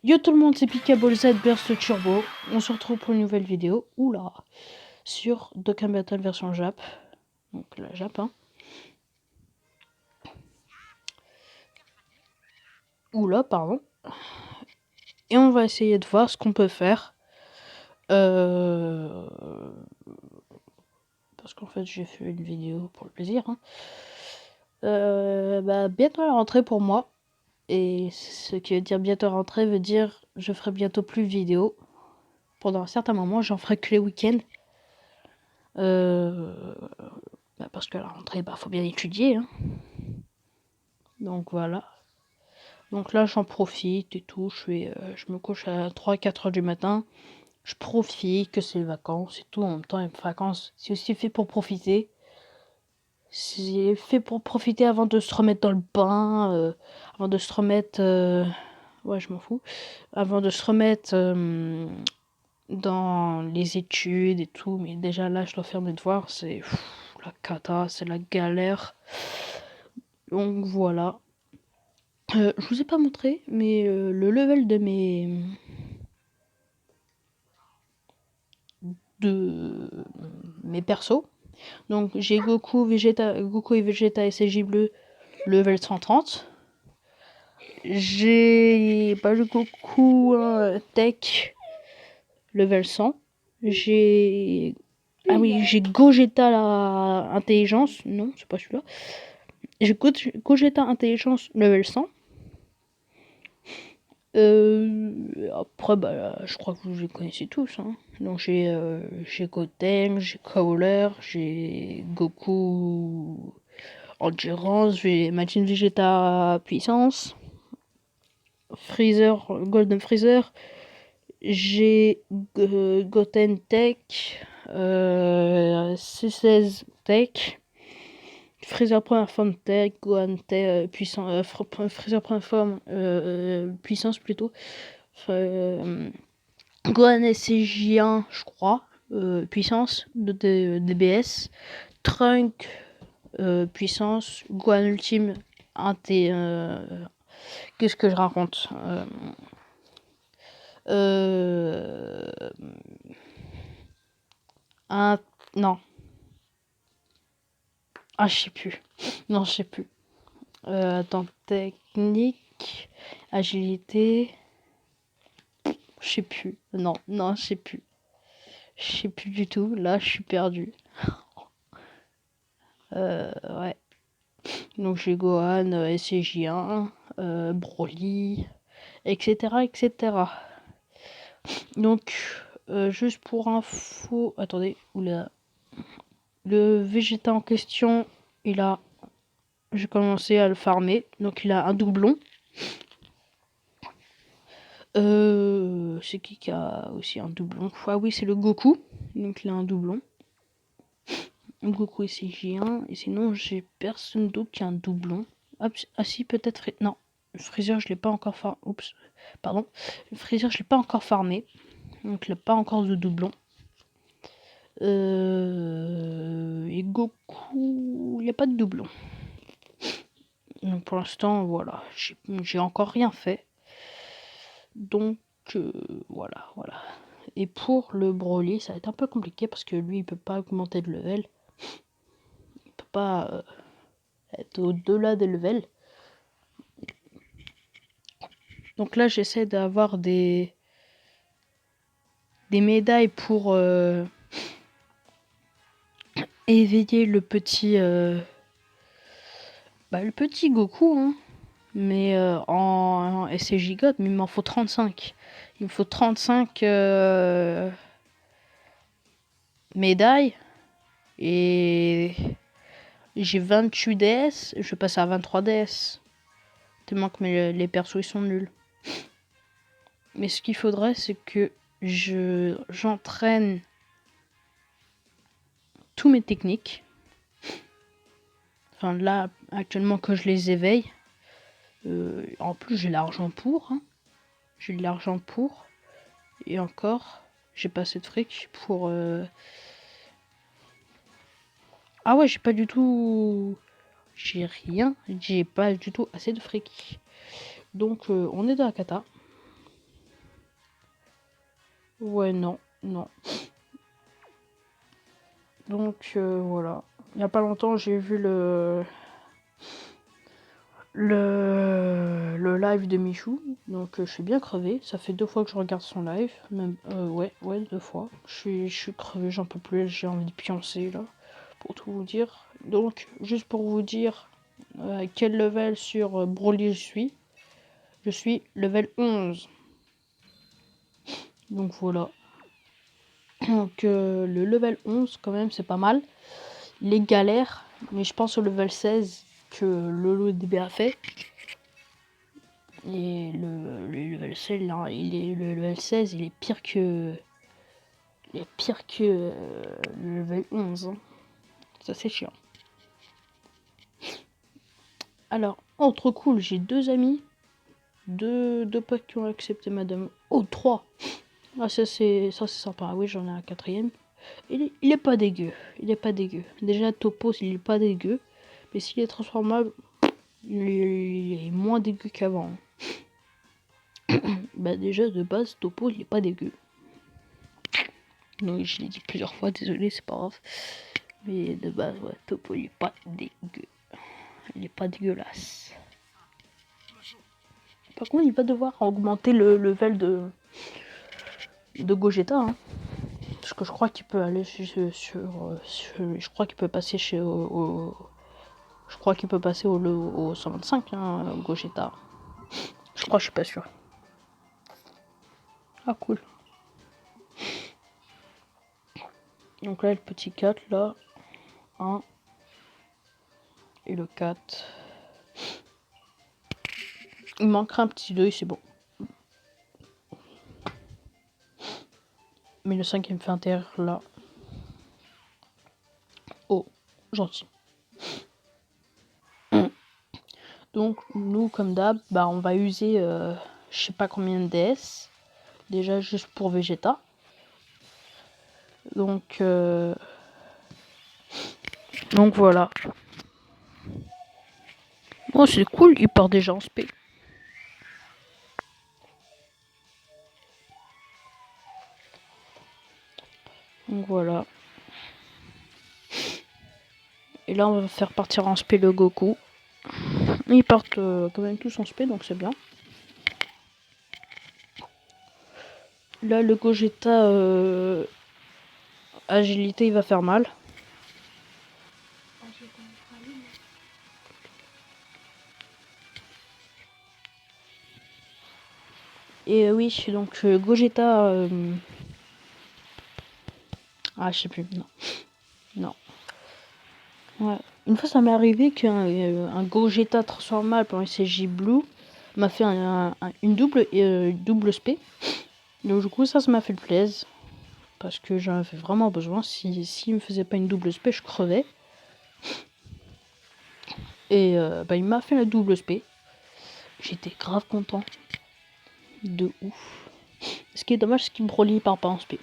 Yo tout le monde, c'est Picable Z Burst Turbo. On se retrouve pour une nouvelle vidéo. Oula, sur Dokkan Battle version Jap. Donc la Jap, hein. Oula, pardon. Et on va essayer de voir ce qu'on peut faire. Parce qu'en fait, j'ai fait une vidéo pour le plaisir. Hein. Bientôt la rentrée pour moi. Et ce qui veut dire bientôt la rentrée veut dire je ferai bientôt plus de vidéos. Pendant un certain moment, j'en ferai que les week-ends. Parce que la rentrée, faut bien étudier. Hein. Donc voilà. Donc là, j'en profite et tout. Je me couche à 3-4 heures du matin. Je profite que c'est les vacances et tout. En même temps, les vacances, c'est aussi fait pour profiter. C'est fait pour profiter avant de se remettre dans le bain. Avant de se remettre... Ouais, je m'en fous. Avant de se remettre dans les études et tout. Mais déjà là, je dois faire mes devoirs. C'est la cata, c'est la galère. Donc voilà. Je vous ai pas montré, mais le level de mes persos. Donc j'ai Goku et Vegeta SSJ bleu level 130. J'ai Goku Tech level 100. J'ai Gogeta la intelligence. Non, c'est pas celui-là. J'ai Gogeta intelligence level 100. Après, je crois que vous les connaissez tous. Hein. Donc j'ai Goten, j'ai Cowler, j'ai Goku Endurance, j'ai Majin Vegeta Puissance, Freezer, Golden Freezer, j'ai Goten Tech, C16 Tech, Freezer première forme Tech, Gohan Tech, puissance, Freezer première forme puissance plutôt. Gohan SCJ1, je crois, puissance de DBS, Trunk, puissance, Gohan Ultime, 1T, qu'est-ce que je raconte non. Ah, je sais plus. Non, je sais plus. Attends, technique, agilité... Je sais plus. Non, je sais plus. Je sais plus du tout. Là, je suis perdu. Ouais. Donc j'ai Gohan, SCJ1, Broly, etc., etc. Donc, juste pour info... Attendez, oula. Le Vegeta en question, j'ai commencé à le farmer. Donc il a un doublon. C'est qui a aussi un doublon? Ah oui, c'est le Goku. Donc il a un doublon. Goku et CJ1. Et sinon, j'ai personne d'autre qui a un doublon. Ah si, peut-être... Non, Freezer, je l'ai pas encore farmé. Oups, pardon. Freezer, je l'ai pas encore farmé. Donc il n'a pas encore de doublon. Et Goku, il n'y a pas de doublon. Donc pour l'instant, voilà. J'ai encore rien fait. Donc voilà. Et pour le Broly, ça va être un peu compliqué parce que lui, il peut pas augmenter de level. Il peut pas être au-delà des levels. Donc là, j'essaie d'avoir des médailles pour éveiller le petit Goku, hein. Mais en SCJ God, mais il m'en faut 35. Il me faut 35 médailles. Et j'ai 28 DS. Je vais passer à 23 DS. Tellement que les persos ils sont nuls. Mais ce qu'il faudrait, c'est que j'entraîne tous mes techniques. Enfin là, actuellement que je les éveille. En plus, j'ai l'argent pour. Hein. J'ai de l'argent pour. Et encore, j'ai pas assez de fric pour... Ah ouais, j'ai pas du tout... J'ai rien. J'ai pas du tout assez de fric. Donc, on est dans la cata. Ouais, non, non. Donc, voilà. Il n'y a pas longtemps, j'ai vu le live de Michou. Donc, je suis bien crevé. Ça fait 2 fois que je regarde son live. Même, ouais, 2 fois. Je suis crevé, j'en peux plus. J'ai envie de pioncer, là. Pour tout vous dire. Donc, juste pour vous dire quel level sur Broly je suis level 11. Donc, voilà. Donc, le level 11, quand même, c'est pas mal. Il est galère, mais je pense au level 16 que Lolo DB a fait. Et le level 16, là, le level 16, il est pire que. Il est pire que le level 11. Hein. Ça, c'est chiant. Alors, entre cool, j'ai 2 amis. Deux potes qui ont accepté madame. Oh, 3. Ah, ça, c'est sympa. Oui, j'en ai un 4ème. Il est pas dégueu. Il est pas dégueu. Déjà, Topos, il est pas dégueu. Mais s'il est transformable, il est moins dégueu qu'avant. Bah déjà de base Topo il est pas dégueu. Donc je l'ai dit plusieurs fois, désolé c'est pas grave. Mais de base ouais, Topo il est pas dégueu. Il est pas dégueulasse. Par contre il va devoir augmenter le level de Gogeta. Hein. Parce que je crois qu'il peut aller je crois qu'il peut passer je crois qu'il peut passer au 125 hein, Gogeta. Je crois, je suis pas sûr. Ah cool. Donc là le petit 4 là. 1 et le 4. Il manquera un petit 2 c'est bon. Mais le 5ème fait intérieur là. Oh, gentil. Donc nous comme d'hab, bah on va user je sais pas combien de DS. Déjà juste pour Vegeta. Donc voilà. Oh c'est cool, il part déjà en spé. Donc voilà. Et là on va faire partir en spé le Goku. Ils partent quand même tous en spé donc c'est bien. Là le Gogeta agilité il va faire mal. Et oui donc Gogeta ah je sais plus non. Non. Ouais. Une fois, ça m'est arrivé qu'un Gogeta transformable pour SSJ Blue m'a fait une double spé. Donc du coup, ça m'a fait le plaisir. Parce que j'en avais vraiment besoin. S'il me faisait pas une double spé, je crevais. Et il m'a fait la double spé. J'étais grave content. De ouf. Ce qui est dommage, c'est qu'il Broly part pas en spé.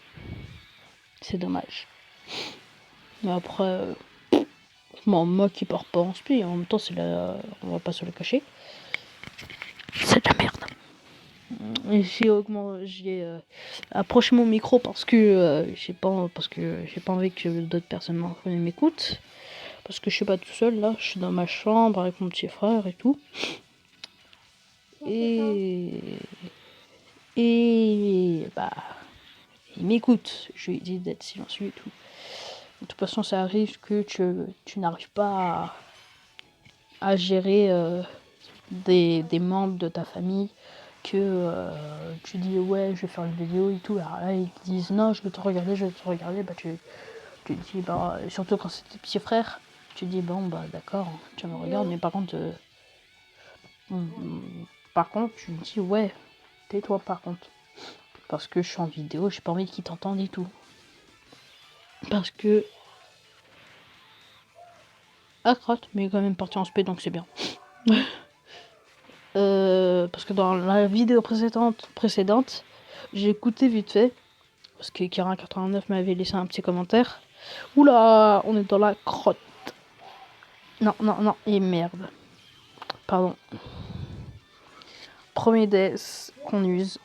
C'est dommage. Mais après, je m'en moque qu'il part pas en spé. En même temps, on va pas se le cacher. C'est de la merde. J'ai approché mon micro parce que j'ai pas envie que d'autres personnes m'écoutent. Parce que je suis pas tout seul là, je suis dans ma chambre avec mon petit frère et tout. Et bah il m'écoute. Je lui ai dit d'être silencieux et tout. De toute façon ça arrive que tu n'arrives pas à gérer des membres de ta famille que tu dis ouais je vais faire une vidéo et tout, alors là ils te disent non je vais te regarder, bah tu dis bah surtout quand c'est tes petits frères, tu dis bon bah d'accord tu me regardes mais par contre tu me dis ouais tais-toi par contre parce que je suis en vidéo, j'ai pas envie qu'ils t'entendent et tout parce que crotte mais il est quand même parti en spé donc c'est bien. Parce que dans la vidéo précédente, j'ai écouté vite fait. Parce que Kira89 m'avait laissé un petit commentaire. Oula, on est dans la crotte. Non, et merde. Pardon. Premier DS qu'on use.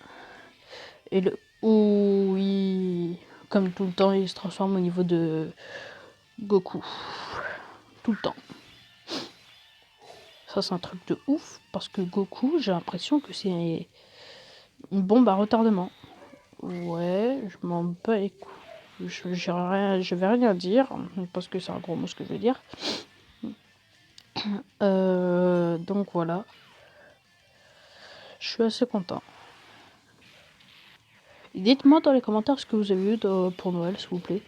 Et le Oui, comme tout le temps, il se transforme au niveau de Goku. Tout le temps. Ça, c'est un truc de ouf, parce que Goku, j'ai l'impression que c'est une bombe à retardement. Ouais, je m'en bats les couilles. Je vais rien dire, parce que c'est un gros mot ce que je vais dire. Donc voilà. Je suis assez content. Dites-moi dans les commentaires ce que vous avez eu pour Noël, s'il vous plaît.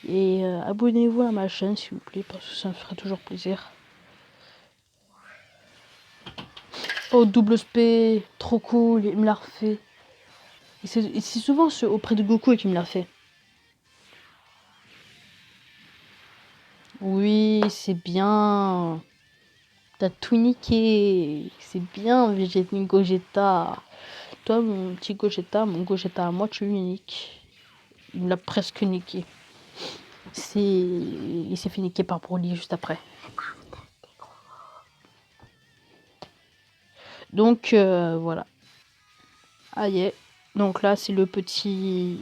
Et abonnez-vous à ma chaîne, s'il vous plaît, parce que ça me ferait toujours plaisir. Oh, double SP, trop cool, il me l'a refait. Et c'est souvent auprès de Goku qui me l'a fait. Oui, c'est bien. T'as tout niqué. C'est bien, Gogeta. Toi, mon petit Gogeta, mon Gogeta à moi, tu lui niques. Il me l'a presque niqué. Il s'est fait niquer par Broly juste après. Donc, voilà. Aïe. Donc là, c'est le petit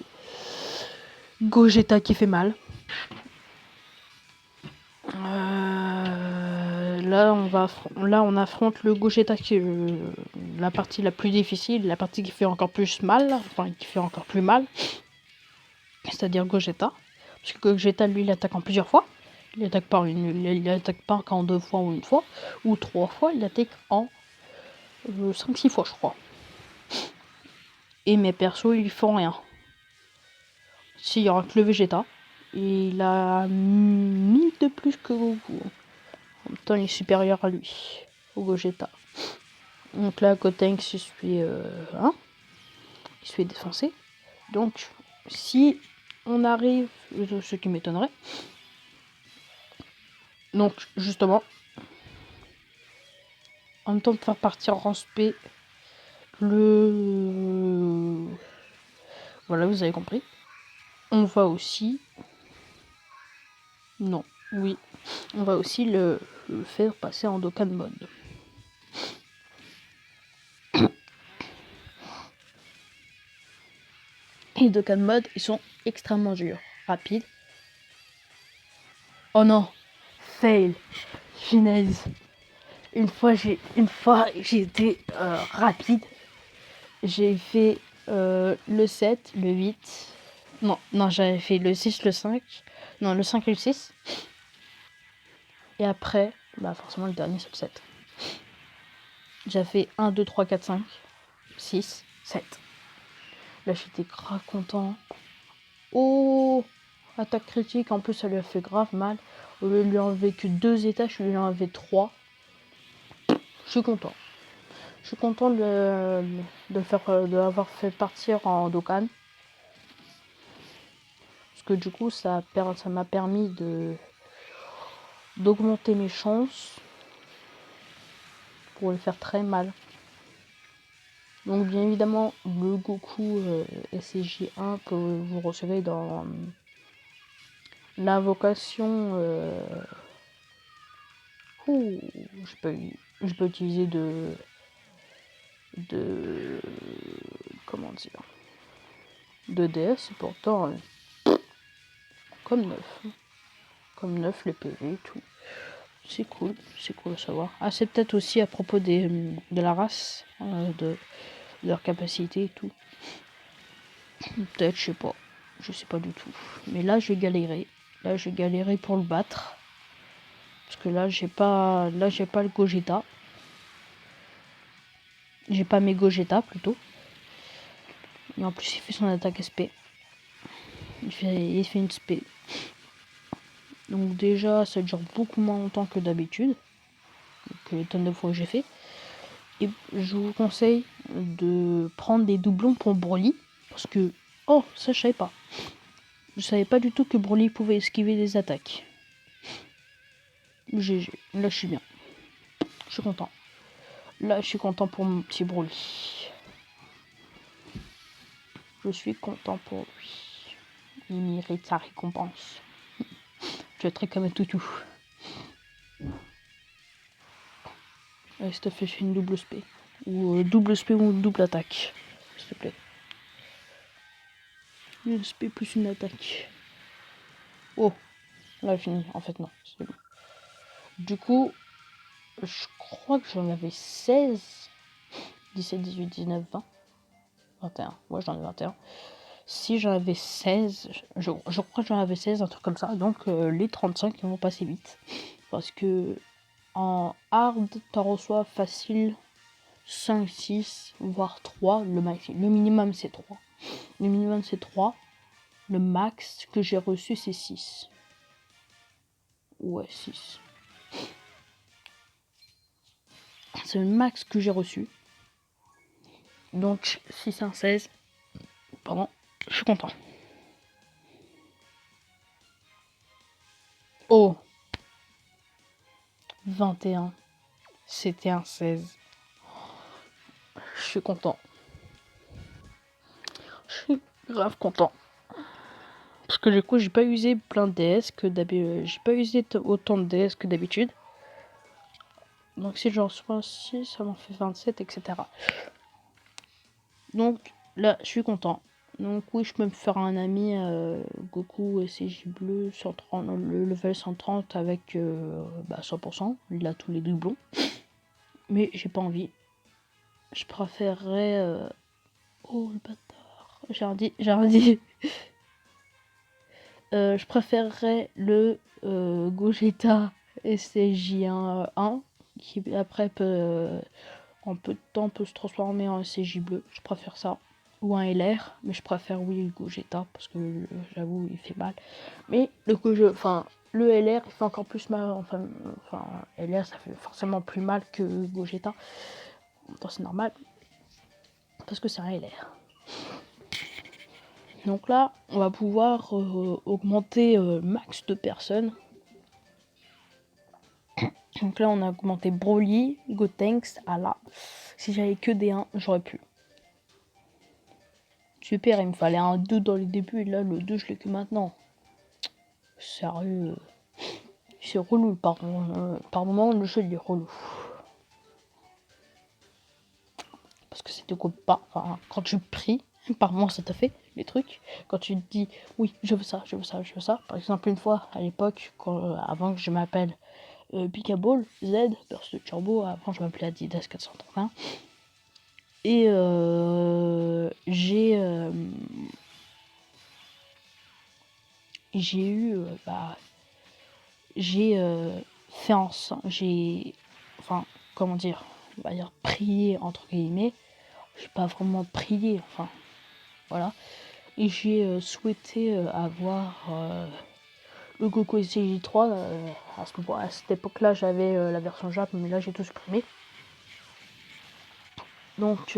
Gogeta qui fait mal. Là, on affronte le Gogeta qui est la partie la plus difficile, la partie qui fait encore plus mal, enfin qui fait encore plus mal, c'est-à-dire Gogeta. Parce que Gogeta, lui, il attaque en plusieurs fois. Il attaque pas qu'en 2 fois ou une fois, ou 3 fois, il attaque en 5-6 fois, je crois. Et mes persos, ils font rien. S'il y aura que le Vegeta, il a 1000 de plus que Goku. En même temps, il est supérieur à lui, au Gogeta. Donc là, Gotenks, il se fait défoncer. Donc, si on arrive, ce qui m'étonnerait, donc justement, en même temps de faire partir en spé voilà, vous avez compris. On va aussi... Non, oui. On va aussi le faire passer en Dokkan mode. Et Dokkan mode, ils sont extrêmement durs, rapides. Oh non, fail, finesse. Une fois j'ai été rapide. J'ai fait le 7, le 8. Non, j'avais fait le 6, le 5. Non, le 5 et le 6. Et après, bah forcément le dernier c'est le 7. J'ai fait 1, 2, 3, 4, 5, 6, 7. Là j'étais grave content. Oh, attaque critique, en plus ça lui a fait grave mal. Au lieu de lui enlever que 2 étages, je lui ai enlevé 3. Je suis content. Je suis content de l'avoir fait partir en Dokkan. Parce que du coup ça m'a permis d'augmenter mes chances pour le faire très mal. Donc bien évidemment le Goku SCJ1 que vous recevez dans l'invocation je peux utiliser de comment dire, de DS, pourtant comme neuf les PV et tout. C'est cool à savoir. Ah, c'est peut-être aussi à propos de la race, de leur capacité et tout. Peut-être, je sais pas du tout. Mais là, je vais galérer. Là, je vais galérer pour le battre. Parce que là, j'ai pas le Gogeta. J'ai pas mes Gogeta, plutôt. Et en plus, il fait son attaque SP. Il fait une SP. Donc déjà, ça dure beaucoup moins longtemps que d'habitude. Que les tonnes de fois que j'ai fait. Et je vous conseille de prendre des doublons pour Broly. Parce que... Oh, ça je savais pas. Je savais pas du tout que Broly pouvait esquiver des attaques. GG. Là, je suis bien. Je suis content. Là, je suis content pour mon petit Broly. Je suis content pour lui. Il mérite sa récompense. Je vais être comme un toutou. Allez, s'il te plaît, fais une double spé. Ou double spé ou double attaque. S'il te plaît. Une SP plus une attaque. Oh, là fini. En fait non, c'est bon. Du coup, je crois que j'en avais 16. 17, 18, 19, 20. 21. Ouais, j'en ai 21. Si j'en avais 16, je crois que j'en avais 16, un truc comme ça. Donc les 35 vont passer vite. Parce que en hard, t'en reçois facile 5, 6, voire 3. Le minimum c'est 3. Le minimum c'est 3. Le max que j'ai reçu c'est 6. Ouais, 6. C'est le max que j'ai reçu. Donc 6 1 16. Pardon, je suis content. Oh, 21. C'était un 16. Je suis content. Je suis grave content. Parce que du coup, j'ai pas usé plein de DS que d'habitude. J'ai pas usé autant de DS que d'habitude. Donc si j'en reçois 6, ça m'en fait 27, etc. Donc là, je suis content. Donc oui, je peux me faire un ami Goku SCJ bleu 130, le level 130 avec 100%. Il a tous les doublons. Mais j'ai pas envie. Je préférerais... Oh le bâtard. J'ai rien dit. Je préférerais le Gogeta SCJ1 qui après peut en peu de temps peut se transformer en SCJ bleu. Je préfère ça. Ou un LR, mais je préfère oui le Gogeta parce que j'avoue il fait mal. Mais le LR il fait encore plus mal. Enfin LR ça fait forcément plus mal que Gogeta. Donc c'est normal parce que c'est un LR. Donc là, on va pouvoir augmenter max de personnes. Donc là, on a augmenté Broly, Gotenks, Ala. Si j'avais que des 1, j'aurais pu. Super, il me fallait un 2 dans les débuts et là, le 2, je l'ai que maintenant. Sérieux. C'est relou, par moment, le jeu, il est relou. Parce que c'était quoi pas. Enfin, quand tu pries, par moment, ça t'a fait les trucs. Quand tu te dis, oui, je veux ça, je veux ça, je veux ça. Par exemple, une fois, à l'époque, avant que je m'appelle Picaball Z, Burst Turbo, avant je m'appelais Adidas 431. Et j'ai eu j'ai fait en sorte, enfin comment dire, on va dire prié entre guillemets. J'ai pas vraiment prié, enfin voilà. Et j'ai souhaité avoir le Goku SCJ3. À cette époque-là, j'avais la version Jap, mais là j'ai tout supprimé. Donc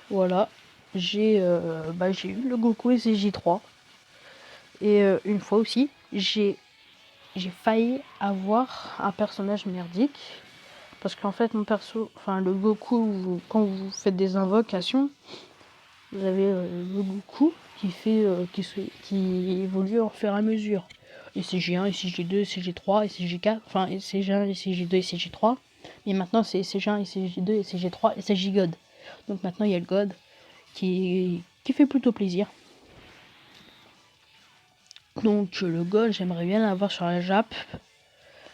voilà, j'ai eu le Goku SCJ3. Et une fois aussi, j'ai failli avoir un personnage merdique. Parce qu'en fait, mon perso, enfin le Goku, quand vous faites des invocations, vous avez le Goku qui évolue au fur et à mesure. SCJ1, SCJ2, SCJ3, SCJ4, enfin SCJ1, SCJ2, SCJ3. Et maintenant c'est SCJ1, SCJ2, SCJ3, SCJ God. Donc maintenant il y a le God qui fait plutôt plaisir. Donc le God, j'aimerais bien l'avoir sur la Jap.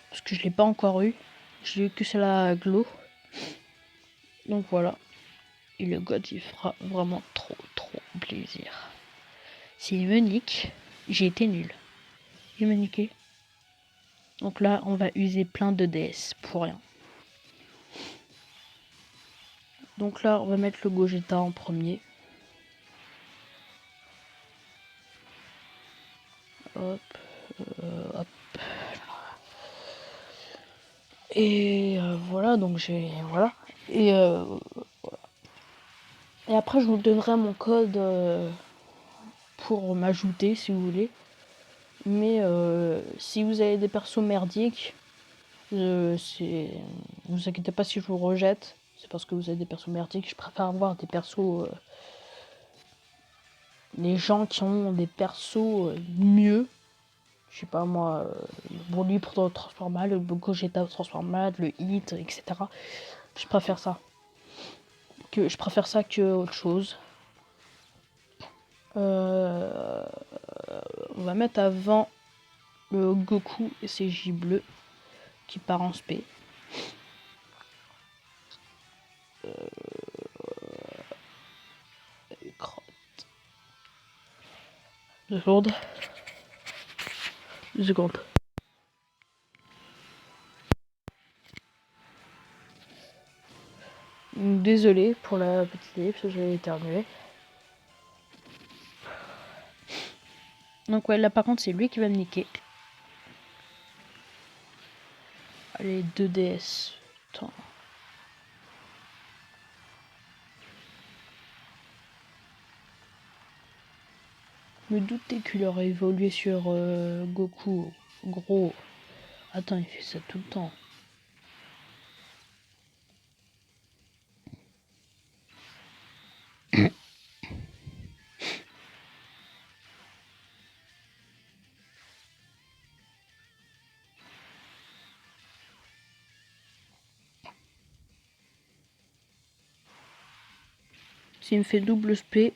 Parce que je l'ai pas encore eu. J'ai eu que celle-là Glow. Donc voilà. Et le God, il fera vraiment trop plaisir. S'il me nique, j'ai été nul. Il m'a niqué. Donc là, on va user plein de DS pour rien. Donc là, on va mettre le Gogeta en premier. Hop. Hop. Et voilà, donc j'ai... Voilà. Et après, je vous donnerai mon code pour m'ajouter, si vous voulez. Mais si vous avez des persos merdiques, ne vous inquiétez pas si je vous rejette. C'est parce que vous avez des persos merdiques. Je préfère avoir des persos... les gens qui ont des persos mieux. Je sais pas moi, le Broly pour transformer, le Gogeta transformer, le Hit, etc. Je préfère ça. Je préfère ça que autre chose. On va mettre avant le Goku et ses J bleus qui part en spé. Crotte. 2 secondes. 2 secondes. Désolé pour la petite ellipse, j'ai éternué. Donc ouais, là par contre c'est lui qui va me niquer. Allez, 2 DS. Attends. Me doutais qu'il aurait évolué sur Goku. Gros. Attends, il fait ça tout le temps. S'il me fait double spé,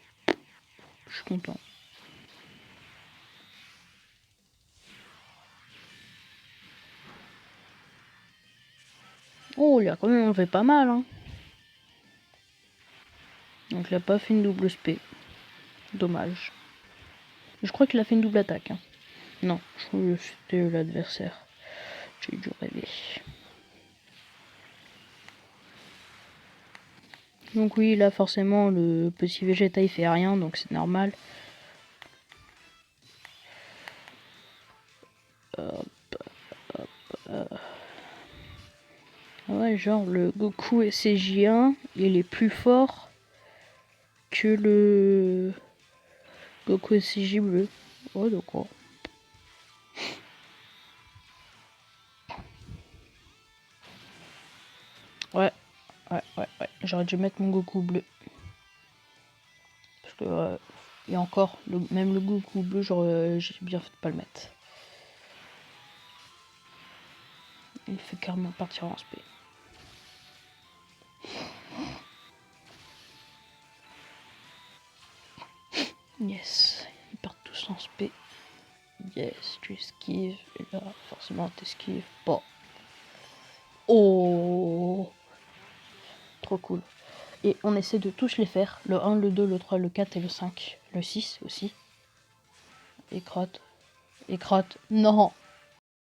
je suis content. Oh, il a quand même fait pas mal, hein. Donc il a pas fait une double spé. Dommage. Je crois qu'il a fait une double attaque. Hein. Non, je crois que c'était l'adversaire. J'ai dû rêver. Donc oui, là forcément le petit Vegeta il fait rien, donc c'est normal. Ouais, genre le Goku SCJ1, il est plus fort que le Goku SCJ bleu. Oh d'accord. Ouais, j'aurais dû mettre mon Goku bleu. Parce que, et encore, même le Goku bleu, j'ai bien fait de pas le mettre. Il fait carrément partir en spé. Yes, ils partent tous en spé. Yes, tu esquives. Et là, forcément, t'esquives pas. Oh, trop cool. Et on essaie de tous les faire. Le 1, le 2, le 3, le 4 et le 5. Le 6 aussi. Et crotte. Et crotte. Non.